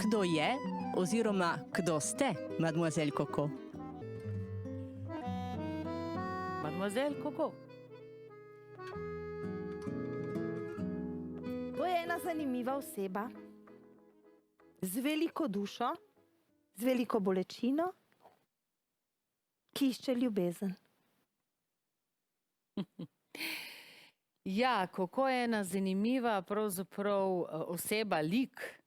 kdo je oziroma kdo ste, mademoiselle Coco? Mademoiselle Coco. To je ena zanimiva oseba, z veliko dušo, z veliko bolečino, ki išče ljubezen. Ja, Coco je ena zanimiva pravzaprav oseba, lik,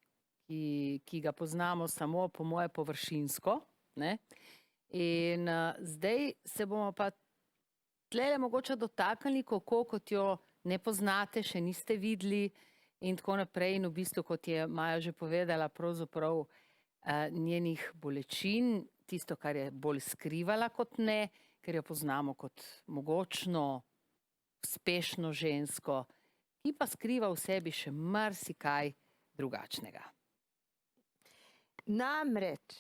ki ga poznamo samo po moje površinsko, ne? In zdaj se bomo pa tlele mogoče dotaknili Coco, kot jo ne poznate, še niste videli in tako naprej. In v bistvu, kot je Maja že povedala, pravzaprav njenih bolečin, tisto, kar je bolj skrivala kot ne, ker jo poznamo kot mogočno, uspešno žensko, ki pa skriva v sebi še marsikaj drugačnega. Namreč,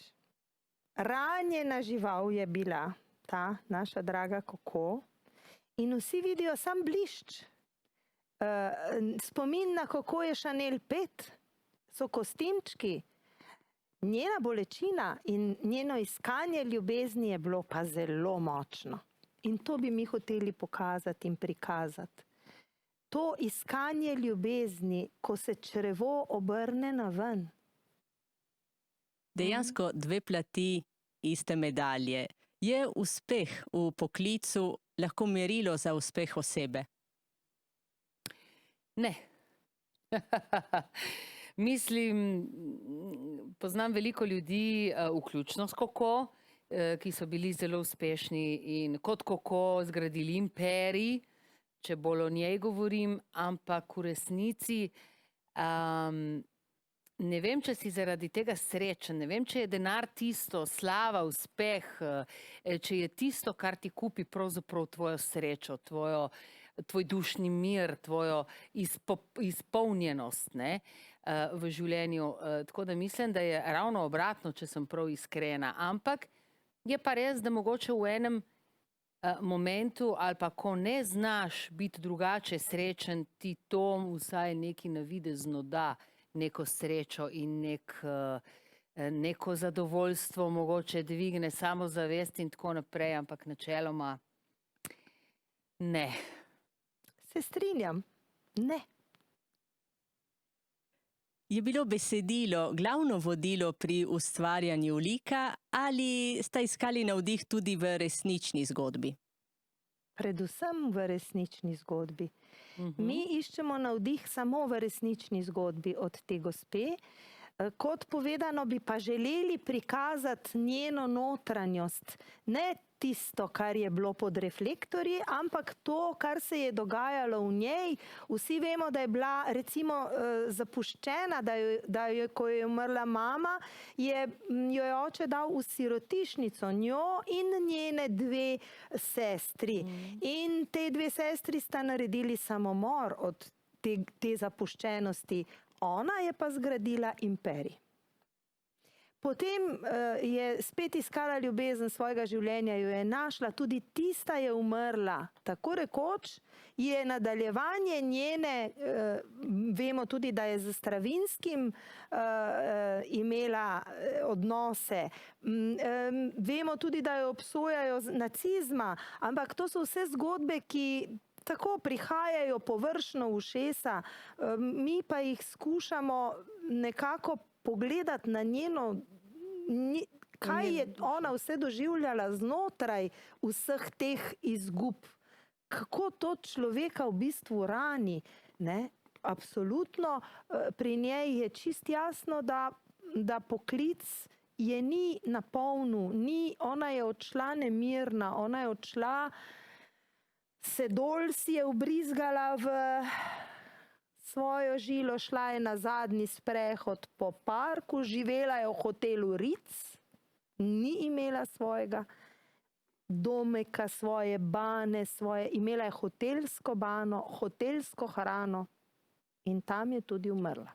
ranjena žival je bila ta naša draga Coco in vsi vidijo sam blišč. Spomin na Coco je Chanel 5, so kostimčki, njena bolečina in njeno iskanje ljubezni je bilo pa zelo močno. In to bi mi hoteli pokazati in prikazati. To iskanje ljubezni, ko se črevo obrne na ven. Dejansko dve plati iste medalje. Je uspeh v poklicu lahko merilo za uspeh osebe? Ne. Mislim, poznam veliko ljudi, vključno s Coco, ki so bili zelo uspešni in kot Coco zgradili imperij, če bolj o njej govorim, ampak v resnici ne vem, če si zaradi tega srečen, ne vem, če je denar tisto, slava, uspeh, če je tisto, kar ti kupi pravzaprav tvojo srečo, tvoj dušni mir, tvojo izpolnjenost, ne, v življenju. Tako da mislim, da je ravno obratno, če sem prav iskrena. Ampak je pa res, da mogoče v enem momentu ali pa ko ne znaš biti drugače srečen, ti to vsaj nekaj navidezno da, neko srečo in neko zadovoljstvo, mogoče dvigne samozavest in tako naprej, ampak načeloma ne. Se strinjam, ne. Je bilo besedilo glavno vodilo pri ustvarjanju lika ali sta iskali navdih tudi v resnični zgodbi? Predvsem v resnični zgodbi. Mi iščemo navdih samo v resnični zgodbi od te gospe. Kot povedano, bi pa želeli prikazati njeno notranjost. Ne tisto, kar je bilo pod reflektorji, ampak to, kar se je dogajalo v njej. Vsi vemo, da je bila recimo zapuščena, da jo, ko je umrla mama, jo je oče dal v sirotišnico, njo in njene dve sestri. In te dve sestri sta naredili samomor od te zapuščenosti. Ona je pa zgradila imperij. Potem je spet iskala ljubezen svojega življenja, jo je našla, tudi tista je umrla. Tako rekoč je nadaljevanje njene, vemo tudi, da je z Stravinskim imela odnose. Vemo tudi, da jo obsojajo nacizma, ampak to so vse zgodbe, ki tako prihajajo površno v ušesa, mi pa jih skušamo nekako pogledati na njeno, kaj je ona vse doživljala znotraj vseh teh izgub. Kako to človeka v bistvu rani, ne? Absolutno pri njej je čist jasno, da poklic je ni na polnu, ona je odšla nemirna, ona je odšla, se dol si je ubrizgala v svojo žilo, šla je na zadnji sprehod po parku, živela je v hotelu Ritz, ni imela svojega domeka, svoje bane, imela je hotelsko bano, hotelsko hrano in tam je tudi umrla.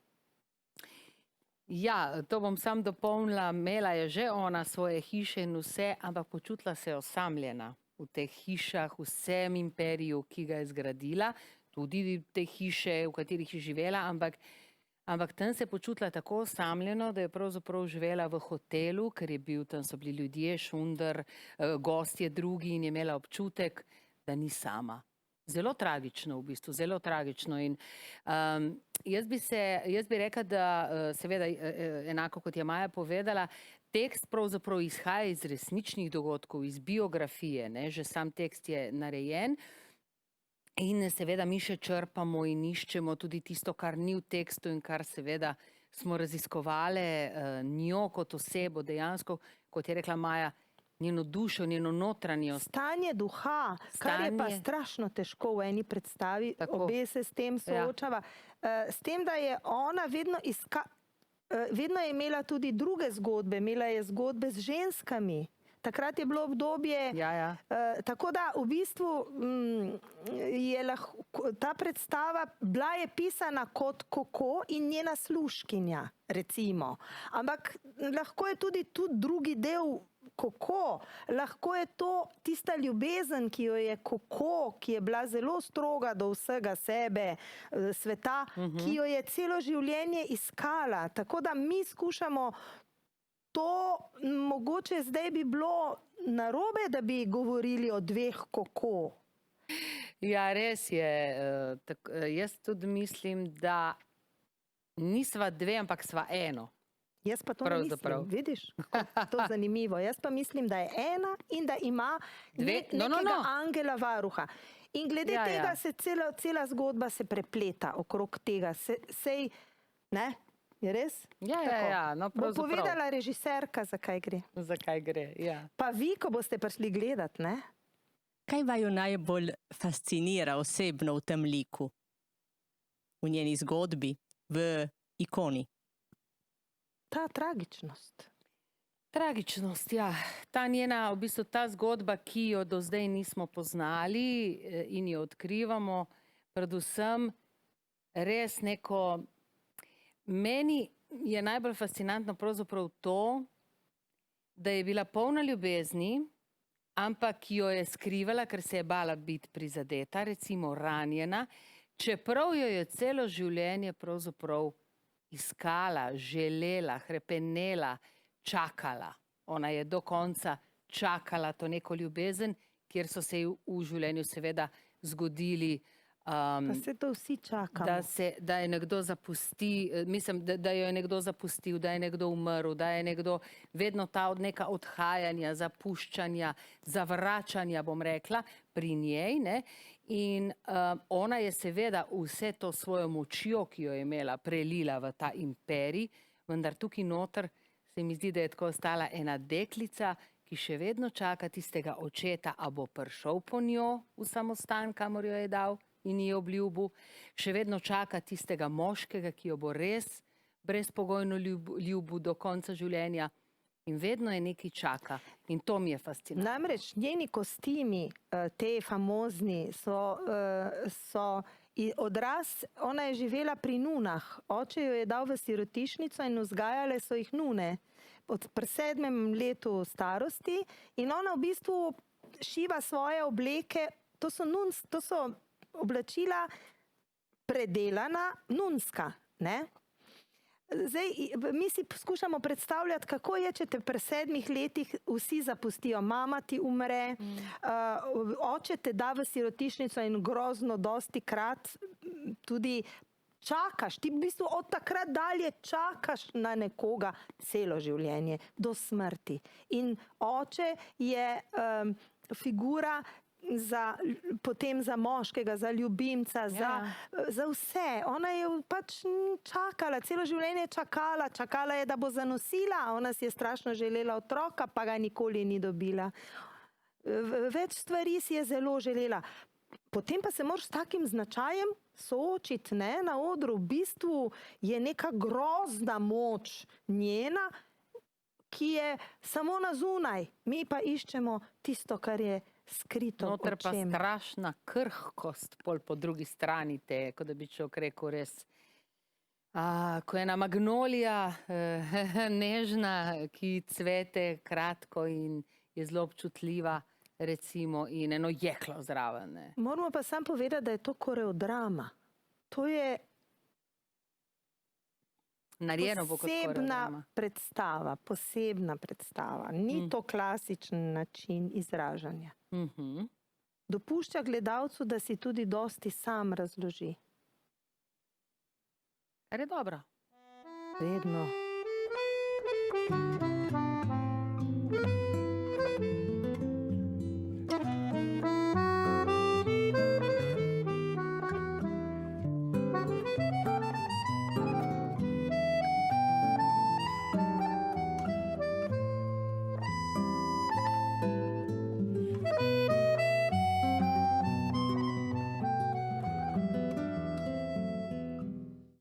Ja, to bom sam dopolnila, imela je že ona svoje hiše in vse, ampak počutila se je osamljena v teh hišah, v vsem imperiju, ki ga je zgradila, tudi te hiše, v katerih je živela, ampak Ampak tam se je počutila tako osamljeno, da je pravzaprav živela v hotelu, ker je bil, tam so bili ljudje, šunder, gostje drugi in je imela občutek, da ni sama. Zelo tragično v bistvu, zelo tragično. In jaz bi rekla, da seveda enako kot je Maja povedala, tekst pravzaprav izhaja iz resničnih dogodkov, iz biografije, ne, že sam tekst je narejen. In seveda mi še črpamo in iščemo tudi tisto, kar ni v tekstu in kar seveda smo raziskovali njo kot osebo dejansko, kot je rekla Maja, njeno dušo, njeno notranjost. Stanje duha, kar je pa strašno težko v eni predstavi, obe se s tem soočava. S tem, da je ona vedno je imela tudi druge zgodbe, imela je zgodbe z ženskami. Takrat je bilo obdobje, tako da v bistvu je ta predstava bila je pisana kot Koko in njena služkinja, recimo. Ampak lahko je tudi drugi del Koko, lahko je to tista ljubezen, ki jo je Koko, ki je bila zelo stroga do vsega sebe, sveta, ki jo je celo življenje iskala. Tako da mi skušamo to, mogoče zdaj bi bilo narobe, da bi govorili o dveh Koko. Ja, res je. Jaz tudi mislim, da nisva dve, ampak sva eno. Jaz pa to ne mislim, vidiš? To je zanimivo. Jaz pa mislim, da je ena in da ima nekega angela varuha. In glede tega se cela zgodba se prepleta okrog tega. Sej, ne? Je res? Ja. No, bo povedala režiserka, zakaj gre. Zakaj gre, ja. Pa vi, ko boste prišli gledat, ne? Kaj vaju najbolj fascinira osebno v tem liku? V njeni zgodbi, v ikoni? Ta tragičnost. Tragičnost, ja. Ta njena, v bistvu ta zgodba, ki jo do zdaj nismo poznali in jo odkrivamo, predvsem res neko. Meni je najbolj fascinantno pravzaprav to, da je bila polna ljubezni, ampak jo je skrivala, ker se je bala biti prizadeta, recimo ranjena, čeprav jo je celo življenje pravzaprav iskala, želela, hrepenela, čakala. Ona je do konca čakala to neko ljubezen, kjer so se ji v življenju seveda zgodili pa se to vsi čakamo. Da je nekdo zapusti, mislim, da jo je nekdo zapustil, da je nekdo umrl, da je nekdo vedno ta neka odhajanja, zapuščanja, zavračanja, bom rekla, pri njej, ne. In ona je seveda vse to svojo močjo, ki jo je imela, prelila v ta imperij, vendar tukaj noter se mi zdi, da je tako ostala ena deklica, ki še vedno čaka tistega očeta, a bo prišel po njo v samostan, kamor jo je dal in ji obljubil, še vedno čaka tistega moškega, ki jo bo res brezpogojno ljubil do konca življenja in vedno je nekaj čaka in to mi je fascinantno. Namreč njeni kostimi, te famozni, so odraz, ona je živela pri nunah, oče jo je dal v sirotišnico in vzgajale so jih nune pri 7. letu starosti in ona v bistvu šiva svoje obleke, to so oblačila predelana, nunska, ne? Zdaj, mi si skušamo predstavljati, kako je, če te pri 7 letih vsi zapustijo. Mama ti umre, oče te da v sirotišnico in grozno dosti krat tudi čakaš. Ti v bistvu od takrat dalje čakaš na nekoga celo življenje, do smrti. In oče je figura potem za moškega, za ljubimca, za vse. Ona je pač čakala, celo življenje čakala je, da bo zanosila, ona si je strašno želela otroka, pa ga nikoli ni dobila. Več stvari si je zelo želela. Potem pa se moraš s takim značajem soočiti, ne, na odru. V bistvu je neka grozna moč njena, ki je samo na zunaj. Mi pa iščemo tisto, kar je skrito v očem. Noter pa strašna krhkost po drugi strani te, kot da bi človek rekel res. Ko je ena magnolija, nežna, ki cvete kratko in je zelo občutljiva, recimo, in eno jeklo zraven. Moramo pa sam povedati, da je to koreodrama. To je Narejeno bo kot koreograma. posebna predstava. Ni to klasičen način izražanja. Dopušča gledalcu, da si tudi dosti sam razloži. Kar je dobro. Vedno.